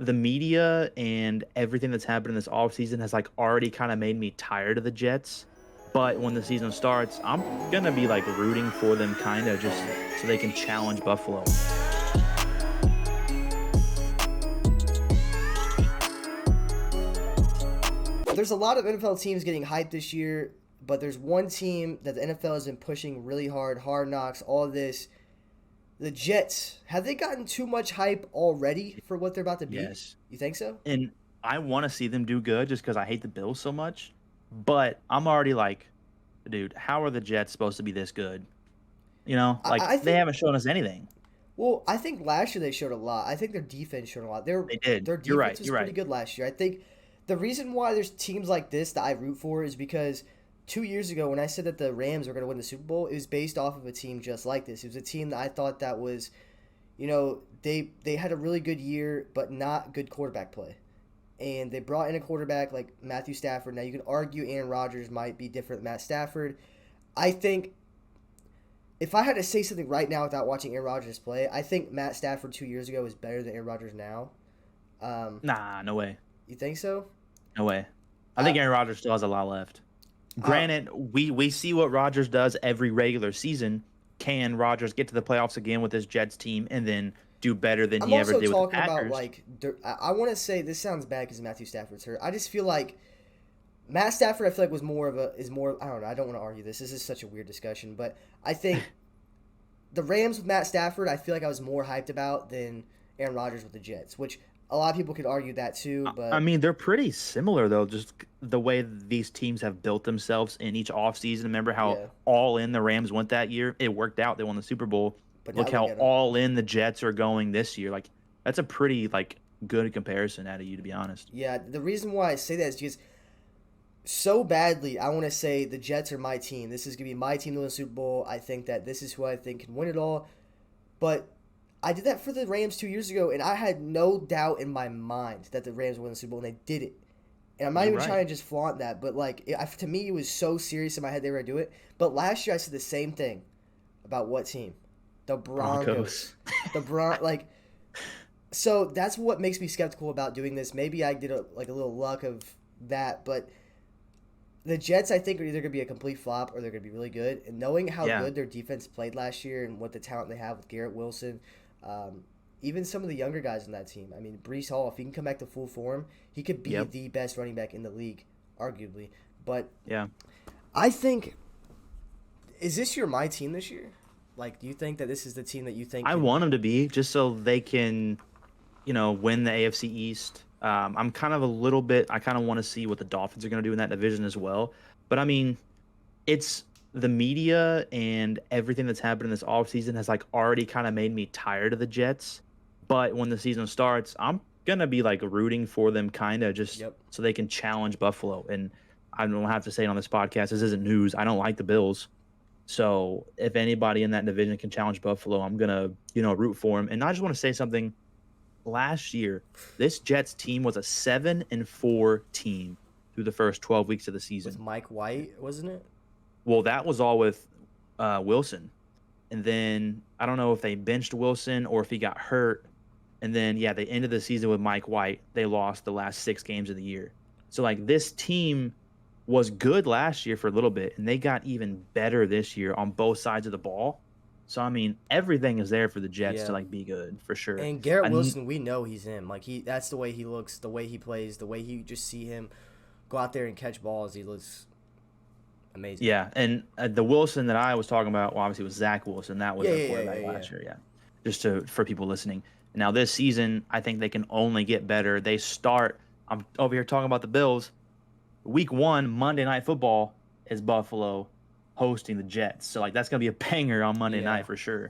the media and everything that's happened in this offseason has like already kind of made me tired of the Jets. But when the season starts, I'm gonna be like rooting for them kind of just so they can challenge Buffalo. There's a lot of NFL teams getting hyped this year, but there's one team that the NFL has been pushing really hard, Hard Knocks, all of this. The Jets, have they gotten too much hype already for what they're about to be? Yes. You think so? And I want to see them do good just because I hate the Bills so much. But I'm already like, dude, how are the Jets supposed to be this good? I They think. haven't shown us anything. Well, I think last year they showed a lot. I think their defense showed a lot. They did. Their You're right. defense was You're pretty right. good last year. I think the reason why there's teams like this that I root for is because 2 years ago when I said that the Rams were going to win the Super Bowl, it was based off of a team just like this. It was a team that I thought that was, they had a really good year, but not good quarterback play. And they brought in a quarterback like Matthew Stafford. Now you can argue Aaron Rodgers might be different than Matt Stafford. I think if I had to say something right now without watching Aaron Rodgers play, I think Matt Stafford 2 years ago is better than Aaron Rodgers now. Um, Nah, no way. you think so? No way. I I, think Aaron Rodgers still has a lot left. I, Granted, we see what Rodgers does every regular season. Can Rodgers get to the playoffs again with his Jets team and then do better than I'm he ever also did with the talking about Packers? like I want to say this sounds bad because Matthew Stafford's hurt. I just feel like Matt Stafford. I feel like was more of a is more. I don't know. I don't want to argue this. This is such a weird discussion, but I think the Rams with Matt Stafford. I feel like I was more hyped about than Aaron Rodgers with the Jets, which a lot of people could argue that too. I But mean, they're pretty similar though, just the way these teams have built themselves in each offseason. Remember how yeah, all in the Rams went that year? It worked out. They won the Super Bowl. but now Look look how at them. all in the Jets are going this year. Like that's a pretty like good comparison out of you, to be honest. Yeah, the reason why I say that is because so badly I want to say the Jets are my team. This is gonna be my team to win the Super Bowl. I think that this is who I think can win it all. But I did that for the Rams 2 years ago, and I had no doubt in my mind that the Rams would win the Super Bowl, and they did it. And I'm not You're even right. trying to just flaunt that, but like to me, it was so serious in my head they were gonna do it. But last year, I said the same thing about what team? The Broncos. Broncos. Like so that's what makes me skeptical about doing this. Maybe I did a little luck of that, but the Jets I think are either gonna be a complete flop or they're gonna be really good. And knowing how Yeah. good their defense played last year and what the talent they have with Garrett Wilson, um, even some of the younger guys in that team. I mean, Brees Hall, if he can come back to full form, he could be Yep. the best running back in the league, arguably. But Yeah. I think, is this your my team this year? Like, do you think that this is the team that you think I can? want them to be just so they can, win the AFC East. I'm kind of a little bit. I kind of want to see what the Dolphins are going to do in that division as well. But I mean, it's the media and everything that's happened in this offseason has like already kind of made me tired of the Jets. But when the season starts, I'm gonna be like rooting for them kind of just Yep. so they can challenge Buffalo. And I don't have to say it on this podcast. This isn't news. I don't like the Bills. So if anybody in that division can challenge Buffalo, I'm gonna, root for them. And I just want to say something. Last year, this Jets team was a 7-4 team through the first 12 weeks of the With season. Mike White, wasn't it? Well, that was all with Wilson. And then I don't know if they benched Wilson or if he got hurt. And then, yeah, they ended the season with Mike White. They lost the last 6 games of the year. So, like, this team was good last year for a little bit, and they got even better this year on both sides of the ball. So, I mean, everything is there for the Jets to, Yeah. like, be good for sure. And Garrett And Wilson, we know he's him. Like that's the way he looks, the way he plays, the way you just see him go out there and catch balls. He looks amazing. yeah, and the Wilson that I was talking about, well, obviously was Zach Wilson. That was Yeah, their yeah, quarterback yeah, yeah, last yeah. year. Yeah, just for people listening. Now this season, I think they can only get better. They start. I'm over here talking about the Bills. Week 1, Monday Night Football is Buffalo hosting the Jets. So like that's gonna be a banger on Monday Yeah. night for sure.